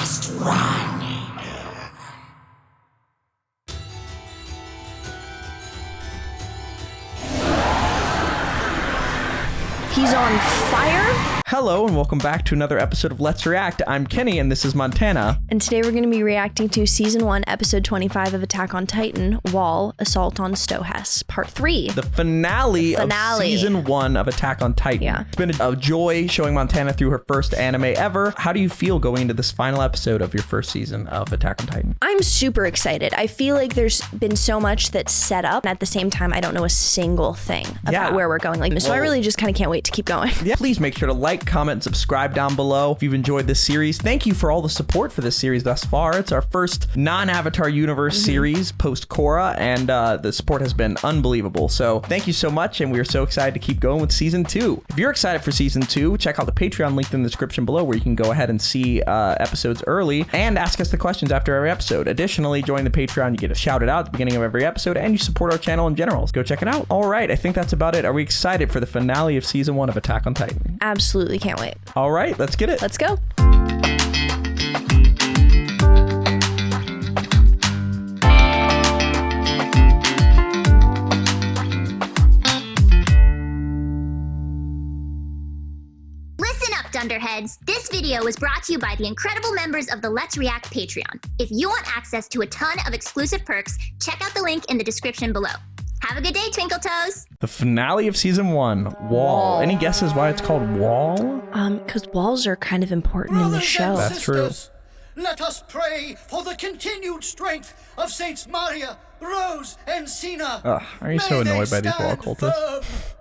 must run. He's on fire? Hello and welcome back to another episode of Let's React. I'm Kenny and this is Montana. And today we're going to be reacting to Season 1, Episode 25 of Attack on Titan, Wall, Assault on Stohess, Part 3. The finale of Season 1 of Attack on Titan. Yeah. It's been a joy showing Montana through her first anime ever. How do you feel going into this final episode of your first season of Attack on Titan? I'm super excited. I feel like there's been so much that's set up. At the same time, I don't know a single thing about where we're going. So I really just kind of can't wait to keep going. Yeah. Please make sure to like, comment, and subscribe down below if you've enjoyed this series. Thank you for all the support for this series thus far. It's our first non-Avatar universe series post Korra, and the support has been unbelievable. So thank you so much, and we are so excited to keep going with Season 2. If you're excited for Season 2, check out the Patreon link in the description below where you can go ahead and see episodes early and ask us the questions after every episode. Additionally, join the Patreon, you get a shout out at the beginning of every episode, and you support our channel in general. So go check it out. All right, I think that's about it. Are we excited for the finale of Season 1 of Attack on Titan? Absolutely can't wait. All right, let's get it. Let's go. Listen up, Dunderheads. This video was brought to you by the incredible members of the Let's React Patreon. If you want access to a ton of exclusive perks, check out the link in the description below. Have a good day, Twinkle Toes. The finale of Season 1, Wall. Any guesses why it's called Wall? Because walls are kind of important in the show. That's true. Let us pray for the continued strength of Saints Maria, Rose, and Sina. Ugh, are you so annoyed by these wall cultists?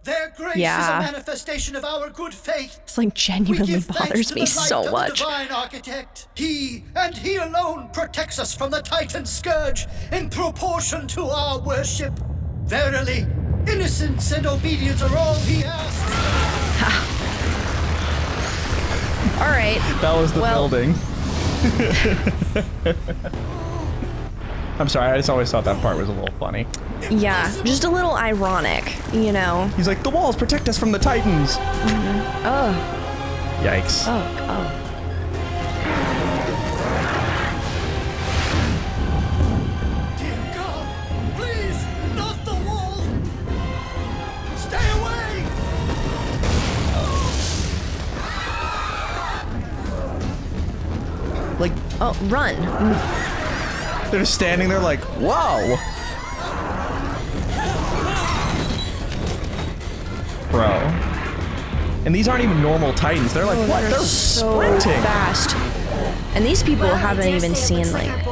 Their grace is a manifestation of our good faith. It's like genuinely bothers me so much. Divine Architect. He and he alone protects us from the Titan scourge in proportion to our worship. Verily, innocence and obedience are all he asks. All right. That was the building. I'm sorry, I just always thought that part was a little funny. Yeah, just a little ironic, you know. He's like, the walls protect us from the Titans. Oh. Yikes. Oh. Dear God, please, not the wall. Stay away. Like, Oh, run. they're just standing there like, whoa. Bro. And these aren't even normal Titans. They're like, what? They're so sprinting. fast. And these people haven't even seen, like,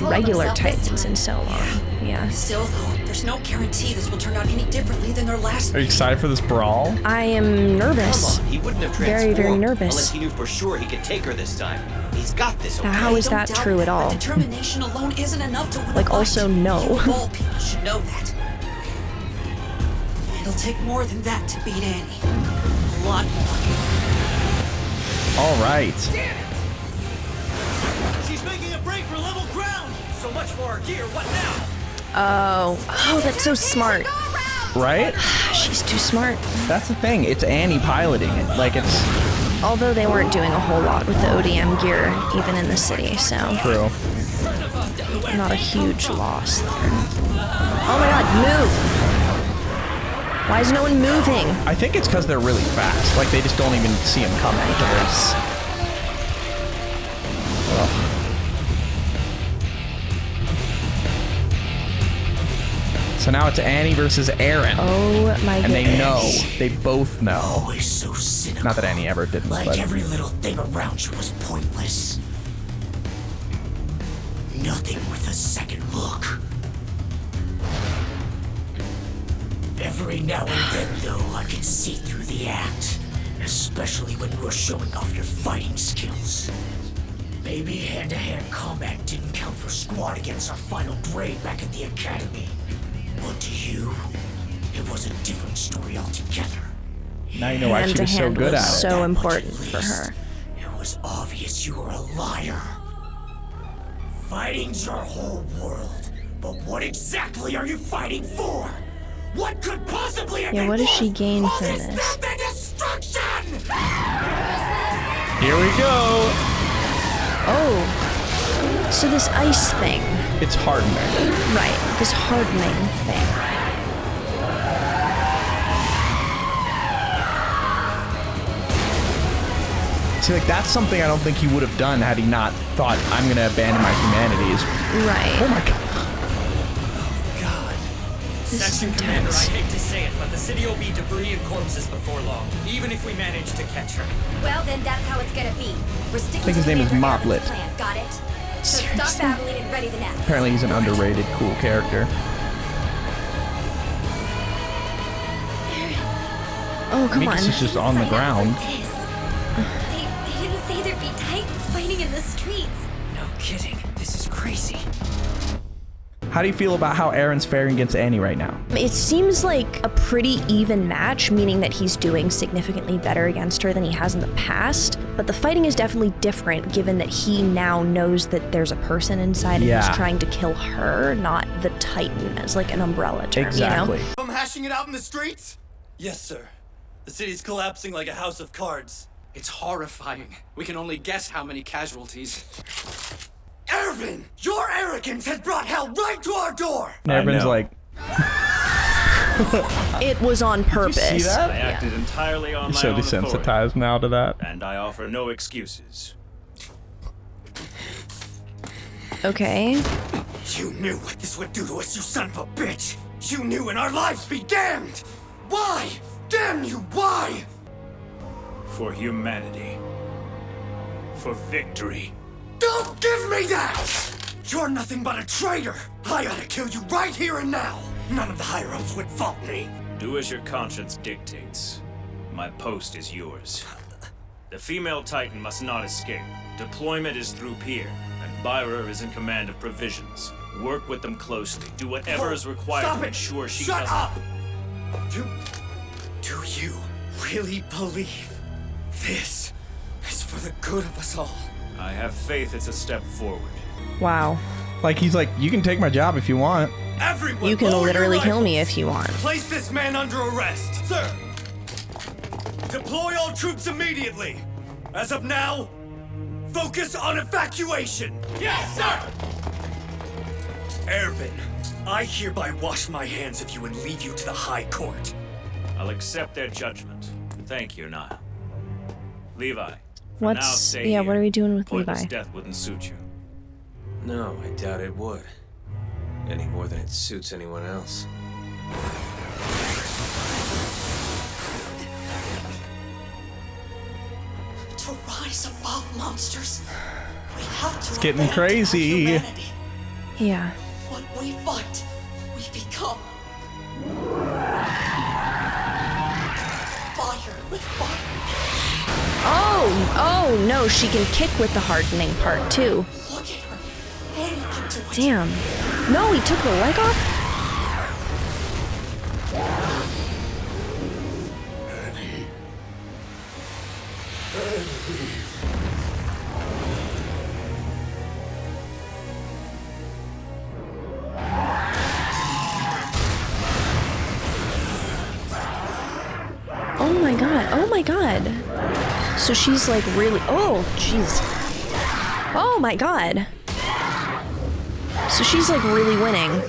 regular Titans in so long. Yeah. Still, though, there's no guarantee this will turn out any differently than their last. Are you excited for this brawl? I am nervous. Come on, he wouldn't have Very, very nervous. unless he knew for sure he could take her this time. He's got this. Now, Okay? how is I don't that doubt true at all? But determination alone isn't enough to win Like, a fight. also, no. You of all people should know that. It'll take more than that to beat Annie. A lot more. All right. She's making a break for level ground. So much for our gear. What now? Oh, that's so smart. Right? She's too smart. That's the thing. It's Annie piloting it. Like, it's Although they weren't doing a whole lot with the ODM gear, even in the city, so true. not a huge loss there. Oh my god, move! Why is no one moving? I think it's because they're really fast. Like, they just don't even see him coming. Yes. So now it's Annie versus Eren. Oh my And goodness. they know. They both know. Always so cynical. Not that Annie ever didn't, Like but every little thing around you was pointless. Nothing worth a second look. Every now and then, though, I can see through the act. Especially when you are showing off your fighting skills. Maybe hand-to-hand combat didn't count for squad against our final grade back at the academy. But to you, it was a different story altogether. now you know why she was so Hand-to-hand good was at it. so That much important at for least. her. It was obvious you were a liar. Fighting's your whole world, but what exactly are you fighting for? What could possibly have been what does she worth gain all from this this? filth and destruction? Here we go. Oh. So this ice thing. It's hardening. Right. This hardening thing. See, like, that's something I don't think he would have done had he not thought, I'm going to abandon my humanities. Right. Oh my god. Section Commander, I hate to say it, but the city will be debris and corpses before long, even if we manage to catch her. Well, then that's how it's gonna be. We're sticking I think his to name is Commander Moplet. Evans' plan. Got it? So Seriously? stop babbling and ready the next. Apparently he's an underrated, cool character. Oh, come on. Mikas is just on the ground. They didn't say there'd be Titans fighting in the streets. No kidding. This is crazy. How do you feel about how Eren's faring against Annie right now? It seems like a pretty even match, meaning that he's doing significantly better against her than he has in the past. But the fighting is definitely different, given that he now knows that there's a person inside and Yeah. he's trying to kill her, not the Titan as like an umbrella term, Exactly. you know? I'm hashing it out in the streets? Yes, sir. The city's collapsing like a house of cards. It's horrifying. We can only guess how many casualties. Ervin! Your arrogance has brought hell right to our door! And Eren's like, It was on purpose. see that? I acted entirely on I'm my so own authority, desensitized now to that. and I offer no excuses. Okay. You knew what this would do to us, you son of a bitch! You knew and our lives be damned! Why? Damn you, why? For humanity. For victory. Don't give me that! You're nothing but a traitor! I ought to kill you right here and now! None of the higher-ups would fault me! Do as your conscience dictates. My post is yours. The female Titan must not escape. Deployment is through Pier, and Byra is in command of provisions. Work with them closely. Do whatever is required Stop to it! ensure she Shut doesn't... up! Do you really believe this is for the good of us all? I have faith it's a step forward. Wow. Like, he's like, you can take my job if you want. Everyone, You can lower your literally kill me rifles. if you want. Place this man under arrest. Sir! Deploy all troops immediately! As of now, focus on evacuation! Yes, sir! Ervin, I hereby wash my hands of you and leave you to the High Court. I'll accept their judgment. Thank you, Nile. Levi. For What's- now, stay yeah, here. what are we doing with Pointless Levi? death wouldn't suit you. No, I doubt it would. Any more than it suits anyone else. To rise above monsters, we have to. It's getting abandon our crazy. humanity. Yeah. What we fight, we become. Fire with fire. Oh, no, she can kick with the hardening part too. Look at her. Annie can do it. Damn. No, he took the leg off? Oh my god, oh my god. So she's like really, oh jeez. Oh my god. So she's like really winning.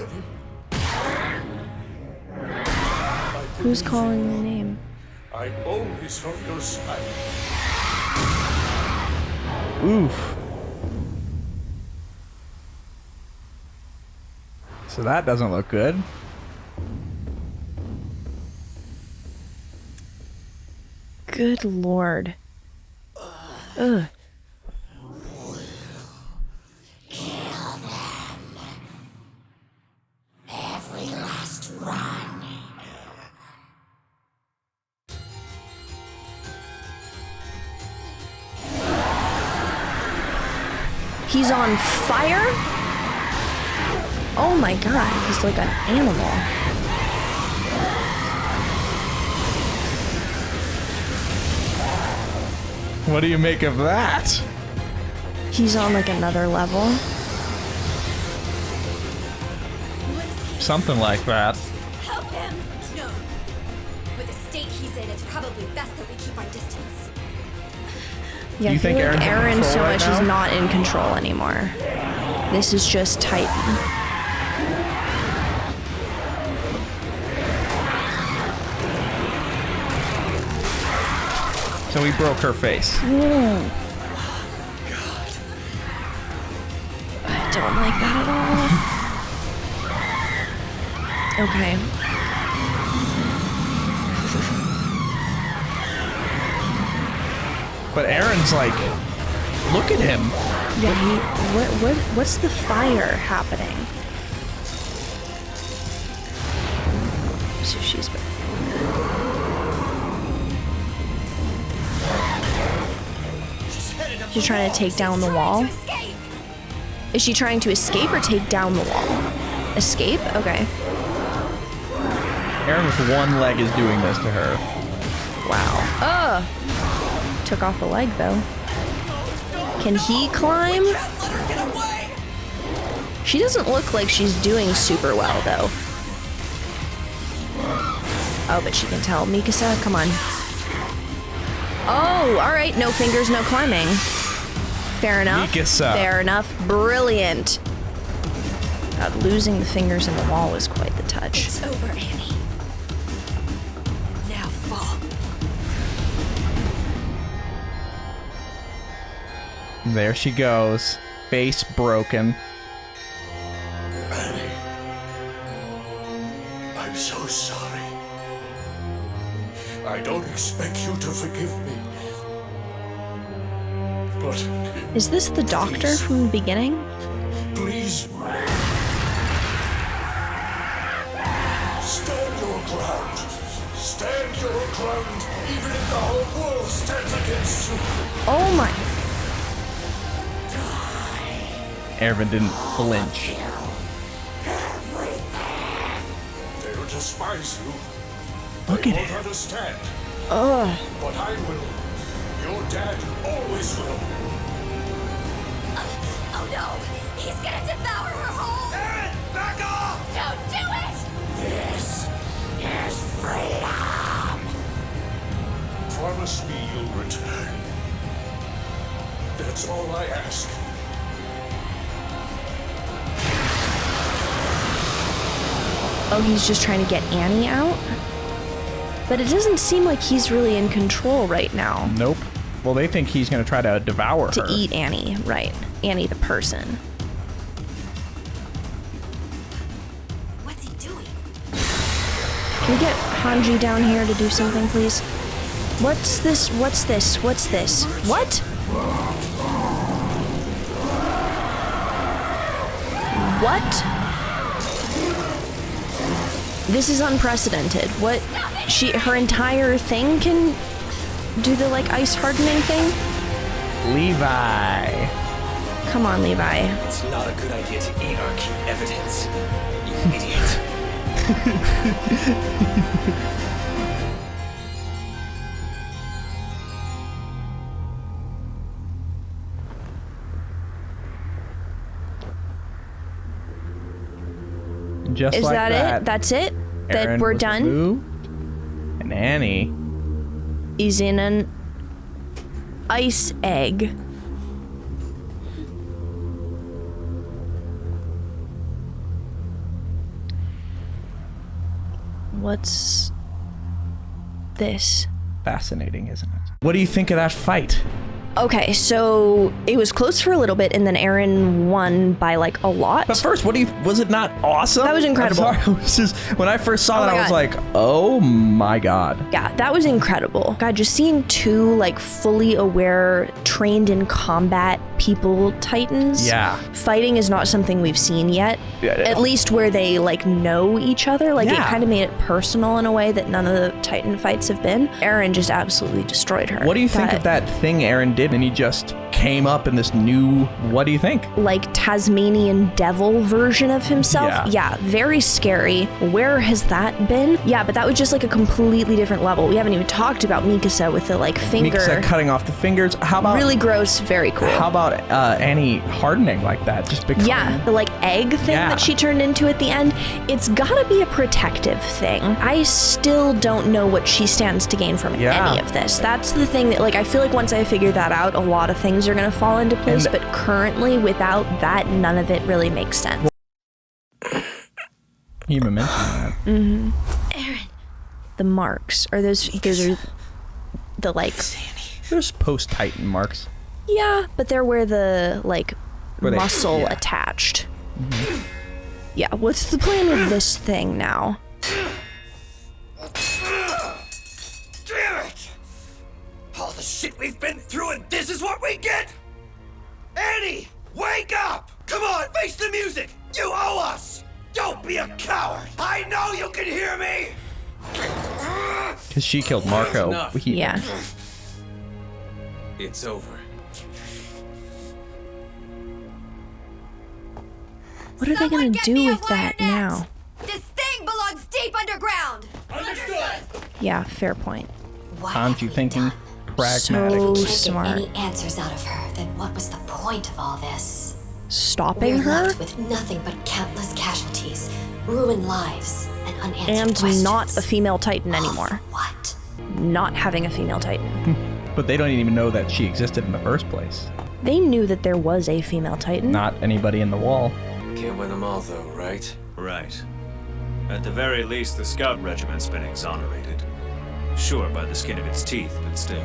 Who's calling the name? I'm always on your side. Oof. So that doesn't look good. Good lord. Ugh. Every last run. He's on fire? Oh my god, he's like an animal. What do you make of that? He's on like another level. Something like that. Help him! No. With the state he's in, it's probably best that we keep our distance. Yeah, You I feel think like Eren's in Eren so control right much is now? not in control anymore. This is just Titan. So he broke her face. I don't like that at all. Okay. But Eren's like, look at him. Yeah, what's the fire happening? So she's trying to take down the wall. Is she trying to escape or take down the wall? Escape? Okay. Eren with one leg is doing this to her. Wow. Took off a leg though. Can he climb? She doesn't look like she's doing super well though. Oh, but she can tell. Mikasa, come on. Oh, all right. No fingers, no climbing. Fair enough. Mikasa. Fair enough. Brilliant. God, losing the fingers in the wall was quite the touch. It's over, Annie. Now fall. There she goes. Face broken. Annie, I'm so sorry. I don't expect you to forgive me. But Is this the doctor from the beginning? please, stand your ground. Stand your ground, even if the whole world stands against you. Oh my. Eren didn't flinch. They'll despise you. Look They at won't him. understand. Ugh. But I will. Your dad always will. Oh no! He's gonna devour her whole. Eren, back off! Don't do it! This is freedom. Promise me you'll return. That's all I ask. Oh, he's just trying to get Annie out? But it doesn't seem like he's really in control right now. Nope. Well, they think he's gonna try to devour her. To eat Annie, right. Annie the person. What's he doing? Can we get Hanji down here to do something, please? What's this? What's this? What's this? What? What? This is unprecedented. What? Her entire thing can do the, like, ice hardening thing? Levi. Come on, Levi. It's not a good idea to eat our key evidence. You idiot. Just Is like that it? That's it? That Eren we're was done? removed, and Annie Is in an ice egg. What's this? fascinating, isn't it? What do you think of that fight? Okay, so it was close for a little bit, and then Eren won by like a lot. But first, was it not awesome? That was incredible. I'm sorry, it was just, when I first saw Oh that, my I was God. like, oh my God. Yeah, that was incredible. God, just seeing two like fully aware, trained in combat people Titans. Yeah. Fighting is not something we've seen yet. Yeah, At least where they like know each other. Like it Yeah. kind of made it personal in a way that none of the Titan fights have been. Eren just absolutely destroyed her. What do you think of that thing Eren did? And he just came up in this new, what do you think? Like Tasmanian devil version of himself? Yeah. Very scary. Where has that been? Yeah, but that was just like a completely different level. We haven't even talked about Mikasa with the like finger. Mikasa cutting off the fingers. How about Really gross, very cool. How about Annie hardening like that? Just becoming. Yeah, the like egg thing Yeah. that she turned into at the end. It's gotta be a protective thing. I still don't know what she stands to gain from Yeah. any of this. That's the thing that like I feel like once I figure that out, a lot of things are going to fall into place, but currently, without that, none of it really makes sense. You even mentioned that. Eren. The marks. Are those are the, like... There's post-Titan marks. Yeah, but they're where the, like, Where they- muscle yeah. attached. Yeah, what's the plan with this thing now? Damn it! All the shit we've been through and this is what we get? Annie, wake up! Come on, face the music! You owe us! Don't be a coward! I know you can hear me! Because she killed Marco. Enough. Yeah. It's over. What are they gonna do with that now? This thing belongs deep underground. Yeah, fair point. What Aren't you thinking pragmatic? So Can't smart. get any answers out of her. Then what was the point of all this? Stopping We're her? left with nothing but countless casualties, ruined lives, and unanswered And questions. not a female Titan anymore. What? Not having a female Titan. But they don't even know that she existed in the first place. They knew that there was a female Titan. Not anybody in the wall. Can't win them all, though, right? Right. At the very least, the scout regiment's been exonerated. Sure, by the skin of its teeth, but still.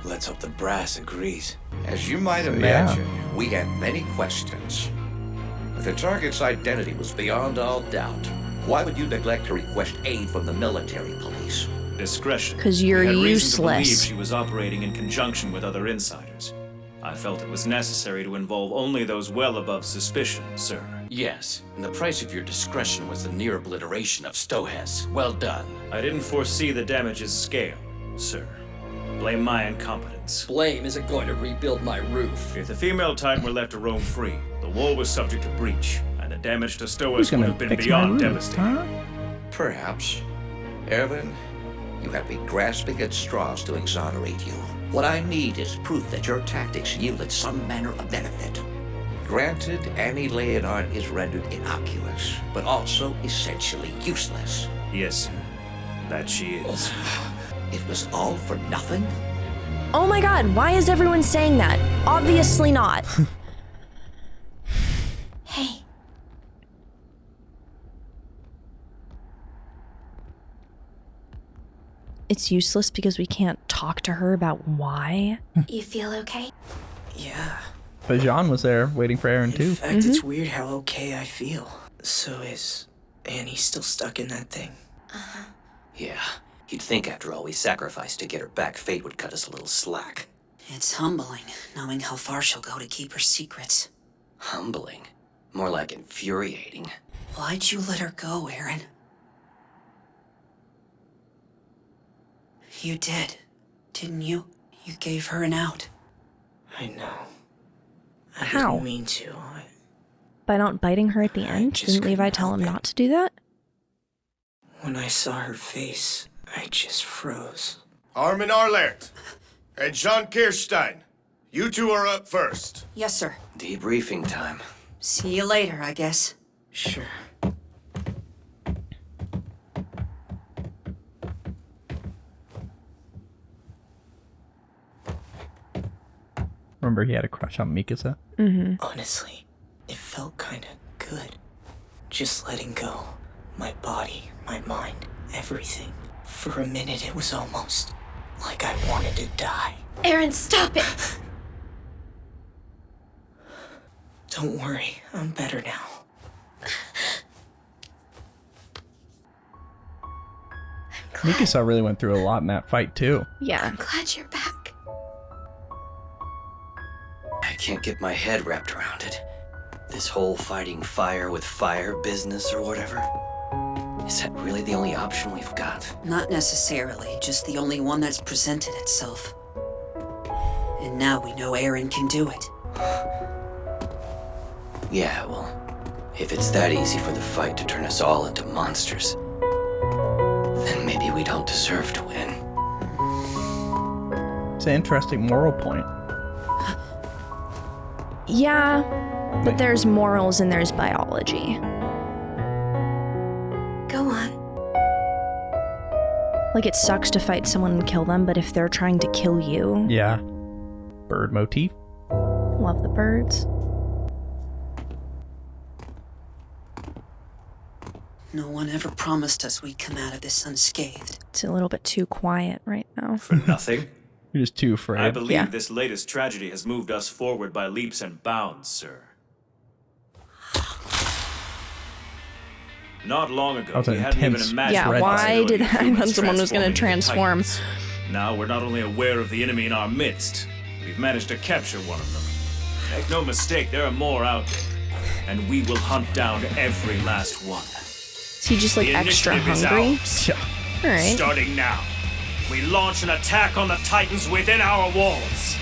Let's hope the brass agrees. As you might imagine, we have many questions. If the target's identity was beyond all doubt, why would you neglect to request aid from the military police? Discretion. 'Cause you're We had reason to believe useless. she was operating in conjunction with other insiders. I felt it was necessary to involve only those well above suspicion, sir. Yes, and the price of your discretion was the near obliteration of Stohez. Well done. I didn't foresee the damage's scale, sir. Blame my incompetence. Blame isn't going to rebuild my roof. If the female Titan were left to roam free, the wall was subject to breach, and the damage to Who's Stohez would gonna have been fix my beyond roof, devastating. huh? Perhaps. Erwin, you have been grasping at straws to exonerate you. What I need is proof that your tactics yielded some manner of benefit. Granted, Annie Leonard is rendered innocuous, but also essentially useless. Yes, sir. That she is. It was all for nothing? Oh my god, why is everyone saying that? Obviously not. Hey. It's useless because we can't talk to her about why. You feel okay? Yeah. But Jean was there waiting for Eren In too. fact, it's weird how okay I feel. So is Annie still stuck in that thing? Yeah. You'd think after all we sacrificed to get her back, fate would cut us a little slack. It's humbling, knowing how far she'll go to keep her secrets. Humbling. More like infuriating. Why'd you let her go, Eren? You did, didn't you? You gave her an out. I know. I How? didn't mean to. By not biting her at the end? just Didn't Levi couldn't tell him help it. not to do that? When I saw her face, I just froze. Armin Arlert and Jean Kirstein, you two are up first. Yes, sir. Debriefing time. See you later, I guess. Sure. Remember he had a crush on Mikasa? Honestly, it felt kinda good. Just letting go. My body, my mind, everything. For a minute, it was almost like I wanted to die. Eren, stop it! Don't worry, I'm better now. Mikasa really went through a lot in that fight too. Yeah. I'm glad you're back. I can't get my head wrapped around it. This whole fighting fire with fire business or whatever. Is that really the only option we've got? Not necessarily, just the only one that's presented itself. And now we know Eren can do it. Yeah, well, if it's that easy for the fight to turn us all into monsters, then maybe we don't deserve to win. It's an interesting moral point. Yeah, but there's morals and there's biology. Go on. Like, it sucks to fight someone and kill them, but if they're trying to kill you... Yeah. Bird motif. Love the birds. No one ever promised us we'd come out of this unscathed. It's a little bit too quiet right now. For nothing? You're just too afraid. I believe this latest tragedy has moved us forward by leaps and bounds, sir. Not long ago, we hadn't even imagined... Yeah, why did I thought someone was going to transform? Now we're not only aware of the enemy in our midst, we've managed to capture one of them. Make no mistake, there are more out there, and we will hunt down every last one. Is he just like extra hungry? Yeah. Alright. Starting now, we launch an attack on the Titans within our walls.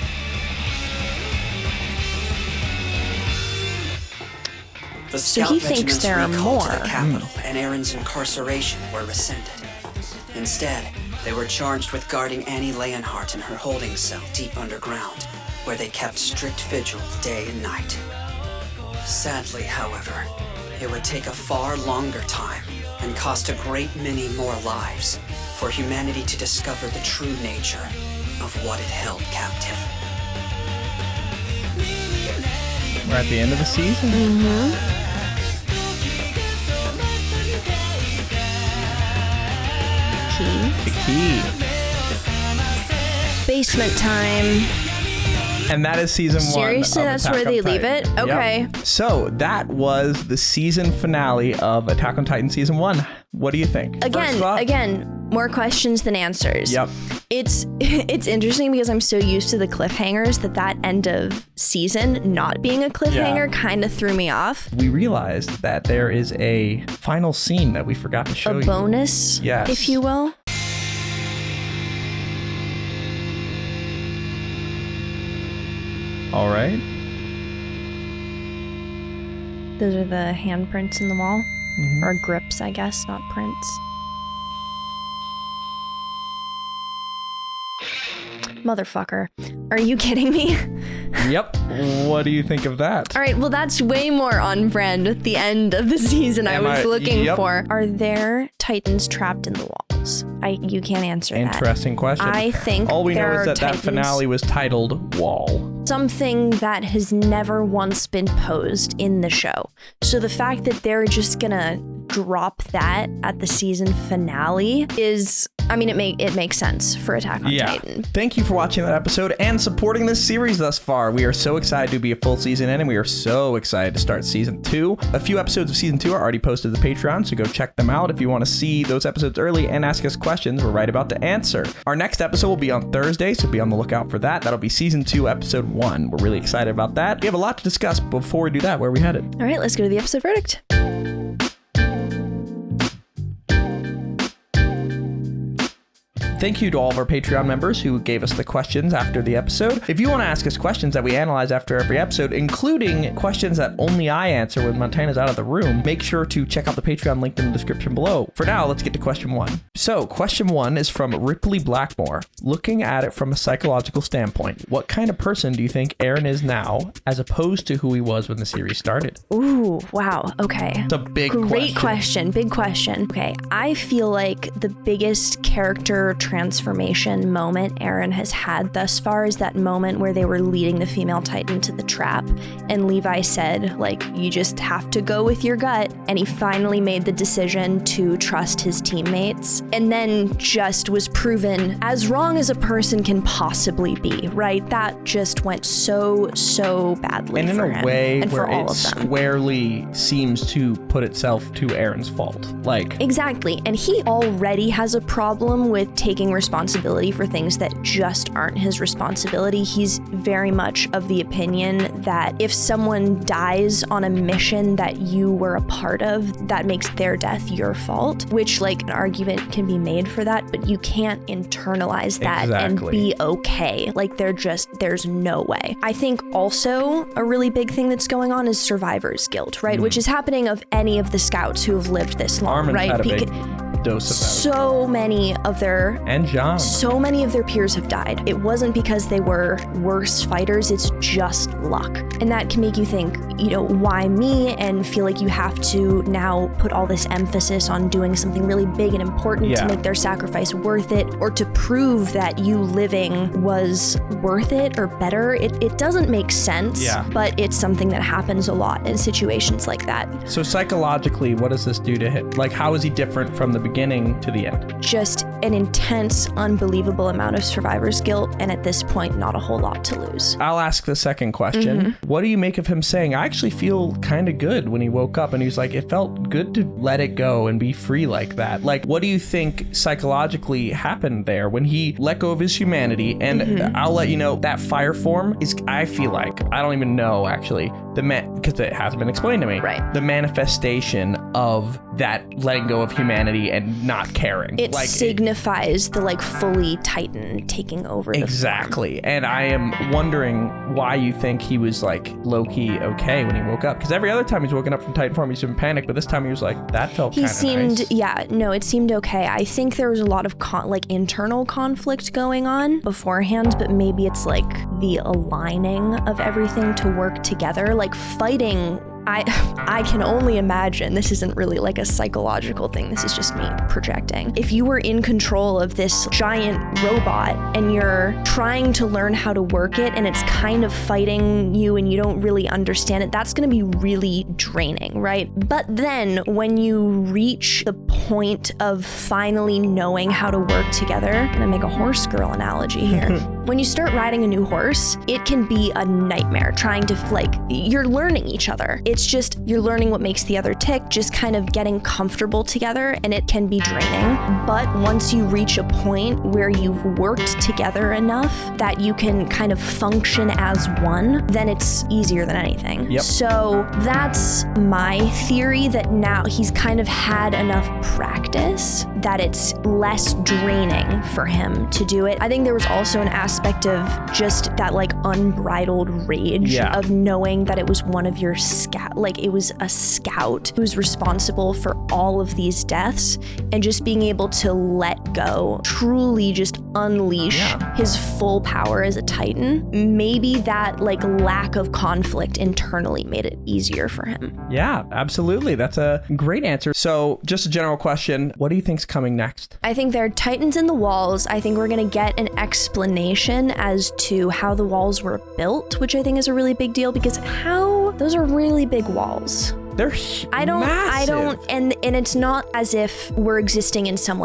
The So scout he thinks regiments there are recalled to more. the capital, and Eren's incarceration were rescinded. Instead, they were charged with guarding Annie Leonhardt in her holding cell deep underground, where they kept strict vigil day and night. Sadly, however, it would take a far longer time and cost a great many more lives for humanity to discover the true nature of what it held captive. We're at the end of the season. The key. Basement time. And that is season 1. Seriously, of that's Attack where on they leave Titan. it? Okay. Yep. So that was the season finale of Attack on Titan season 1. What do you think? Again, more questions than answers. Yep. It's interesting because I'm so used to the cliffhangers that end of season not being a cliffhanger kind of threw me off. We realized that there is a final scene that we forgot to show you. A bonus, if you will. All right. Those are the handprints in the wall. Or grips, I guess, not prints. Motherfucker. Are you kidding me? Yep. What do you think of that? All right, well, that's way more on brand with the end of the season I was looking for. Are there Titans trapped in the walls? You can't answer that. Interesting question. I think all we know there is are that Titans, finale was titled Wall. something that has never once been posed in the show. So the fact that they're just gonna drop that at the season finale is, I mean, it makes sense for Attack on Titan. Thank you for watching that episode and supporting this series thus far. We are so excited to be a full season in, and we are so excited to start season 2. A few episodes of season 2 are already posted to the Patreon, so go check them out if you want to see those episodes early and ask us questions we're right about to answer. Our next episode will be on Thursday, so be on the lookout for that. That'll be season 2, episode 1. We're really excited about that. We have a lot to discuss, but before we do that, where are we headed? All right, let's go to the episode verdict. Thank you to all of our Patreon members who gave us the questions after the episode. If you want to ask us questions that we analyze after every episode, including questions that only I answer when Montana's out of the room, make sure to check out the Patreon link in the description below. For now, let's get to question 1. So, question 1 is from Ripley Blackmore. Looking at it from a psychological standpoint, what kind of person do you think Eren is now, as opposed to who he was when the series started? Ooh, wow. Okay. It's a big Great question. Big question. Okay. I feel like the biggest character transformation moment Eren has had thus far is that moment where they were leading the female Titan to the trap and Levi said, like, you just have to go with your gut, and he finally made the decision to trust his teammates and then just was proven as wrong as a person can possibly be, right? That just went so badly and in for a him way and where for all it of them. Squarely seems to put itself to Eren's fault. Like, exactly. And he already has a problem with taking responsibility for things that just aren't his responsibility. He's very much of the opinion that if someone dies on a mission that you were a part of, that makes their death your fault, which, like, an argument can be made for that, but you can't internalize that and be okay. Like, there's no way. I think also a really big thing that's going on is survivor's guilt, right? Which is happening of any of the scouts who have lived this long, Armin's right? had a big dose of that. So many of their peers have died. It wasn't because they were worse fighters, it's just luck. And that can make you think, why me? And feel like you have to now put all this emphasis on doing something really big and important to make their sacrifice worth it, or to prove that you living was worth it or better. It doesn't make sense, but it's something that happens a lot in situations like that. So psychologically, what does this do to him? Like, how is he different from the beginning to the end? Just an intense, unbelievable amount of survivor's guilt, and at this point, not a whole lot to lose. I'll ask the second question. What do you make of him saying, I actually feel kind of good when he woke up, and he was like, it felt good to let it go and be free like that? Like, what do you think psychologically happened there when he let go of his humanity? And I'll let you know, that fire form is, I feel like, I don't even know actually, because it hasn't been explained to me. Right. The manifestation of that letting go of humanity and not caring. It signifies the fully Titan taking over the Exactly. And I am wondering why you think he was low-key okay when he woke up. Because every other time he's woken up from Titan form, he's been panicked. But this time he was like, that felt kind of nice. He seemed, it seemed okay. I think there was a lot of internal conflict going on beforehand, but maybe it's the aligning of everything to work together. Fighting, I can only imagine, this isn't really a psychological thing, this is just me projecting. If you were in control of this giant robot and you're trying to learn how to work it and it's kind of fighting you and you don't really understand it, that's gonna be really draining, right? But then when you reach the point of finally knowing how to work together, I'm gonna make a horse girl analogy here. When you start riding a new horse, it can be a nightmare trying to, you're learning each other. It's just, you're learning what makes the other tick, just kind of getting comfortable together, and it can be draining. But once you reach a point where you've worked together enough that you can kind of function as one, then it's easier than anything. Yep. So that's my theory, that now he's kind of had enough practice that it's less draining for him to do it. I think there was also an aspect of just that unbridled rage of knowing that it was one of your it was a scout who was responsible for all of these deaths, and just being able to let go, truly just unleash his full power as a Titan. Maybe that lack of conflict internally made it easier for him. Yeah, absolutely. That's a great answer. So just a general question, what do you think's coming next? I think there are Titans in the walls. I think we're gonna get an explanation as to how the walls were built, which I think is a really big deal, because those are really big walls. They're massive. And it's not as if we're existing in some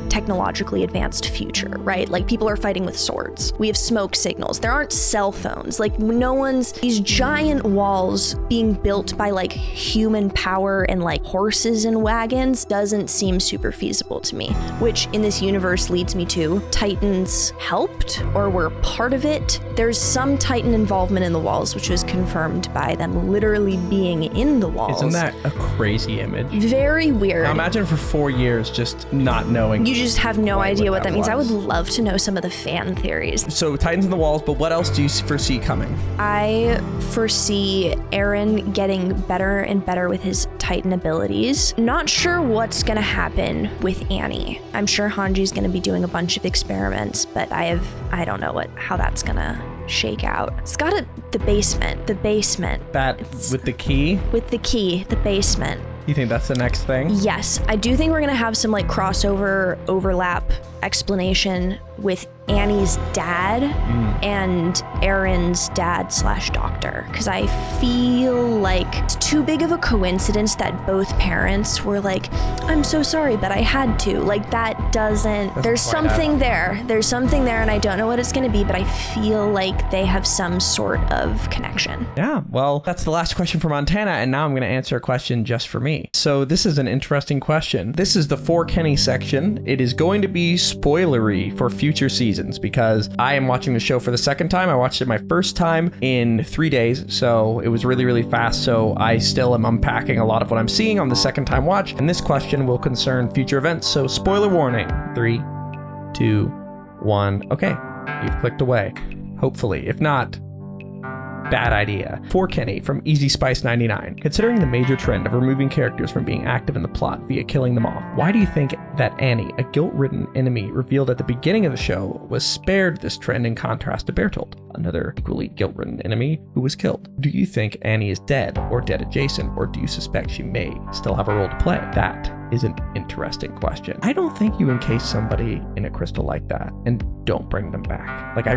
technologically advanced future, right? People are fighting with swords. We have smoke signals. There aren't cell phones. These giant walls being built by human power and horses and wagons doesn't seem super feasible to me, which in this universe leads me to Titans helped or were part of it. There's some Titan involvement in the walls, which was confirmed by them literally being in the walls. Isn't that a crazy image? Very weird. Now imagine for 4 years just not knowing. You just have no idea what that means. I would love to know some of the fan theories. So Titans in the walls, but what else do you foresee coming? I foresee Eren getting better and better with his Titan abilities. Not sure what's gonna happen with Annie. I'm sure Hanji's gonna be doing a bunch of experiments, but I don't know how that's gonna shake out. It's got the basement. That with the key? With the key, the basement. You think that's the next thing? Yes, I do think we're gonna have some crossover, overlap explanation with Annie's dad and Eren's dad / doctor, because I feel like it's too big of a coincidence that both parents were I'm so sorry, but I had to. That doesn't there's something there. There's something there, and I don't know what it's gonna be, but I feel like they have some sort of connection. Yeah, well, that's the last question for Montana, and now I'm gonna answer a question just for me. So this is an interesting question. This is the For Kenny section. It is going to be spoilery for future seasons because I am watching the show for the second time. I watched it my first time in 3 days, so it was really, really fast. So I still am unpacking a lot of what I'm seeing on the second time watch, and this question will concern future events. So spoiler warning, 3, 2, 1. Okay, you've clicked away. Hopefully. If not, Bad idea. For Kenny from Easy Spice 99. Considering the major trend of removing characters from being active in the plot via killing them off, why do you think that Annie, a guilt-ridden enemy revealed at the beginning of the show, was spared this trend in contrast to Bertold, another equally guilt-ridden enemy who was killed? Do you think Annie is dead or dead adjacent, or do you suspect she may still have a role to play? That is an interesting question. I don't think you encase somebody in a crystal like that and don't bring them back. Like, I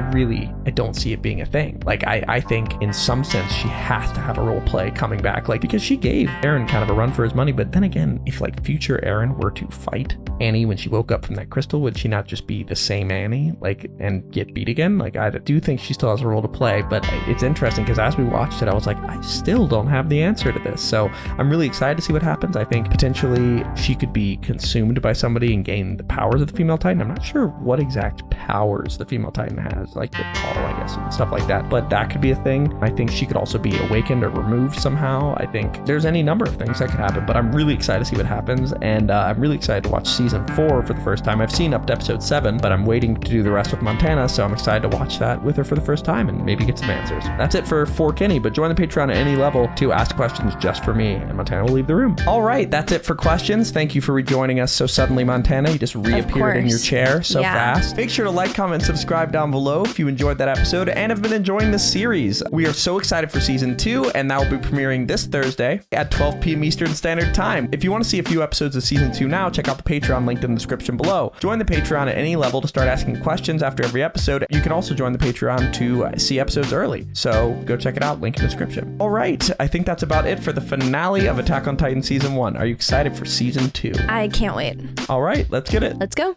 don't see it being a thing. Like, I think in some sense she has to have a role play coming back, like, because she gave Eren kind of a run for his money. But then again, if like future Eren were to fight Annie when she woke up from that crystal, would she not just be the same Annie, like, and get beat again? Like, I do think she still has a role to play, but it's interesting because as we watched it, I was like, I still don't have the answer to this. So I'm really excited to see what happens. I think potentially she could be consumed by somebody and gain the powers of the female Titan. I'm not sure what exact powers the female Titan has, like the call, I guess, and stuff like that, but that could be a thing. I think she could also be awakened or removed somehow. I think there's any number of things that could happen, but I'm really excited to see what happens, and I'm really excited to watch season 4 for the first time. I've seen up to episode 7, but I'm waiting to do the rest with Montana, so I'm excited to watch that with her for the first time and maybe get some answers. That's it for Kenny, but join the Patreon at any level to ask questions just for me, and Montana will leave the room. All right, that's it for questions. Thank you for rejoining us so suddenly, Montana. You just reappeared in your chair so fast. Make sure to like, comment, subscribe down below if you enjoyed that episode and have been enjoying this series. We are so excited for season 2, and that will be premiering this Thursday at 12 p.m. Eastern Standard Time. If you want to see a few episodes of season 2 now, check out the Patreon linked in the description below. Join the Patreon at any level to start asking questions after every episode. You can also join the Patreon to see episodes early. So go check it out, link in the description. All right, I think that's about it for the finale of Attack on Titan season 1. Are you excited for season 2? I can't wait. All right, let's get it. Let's go.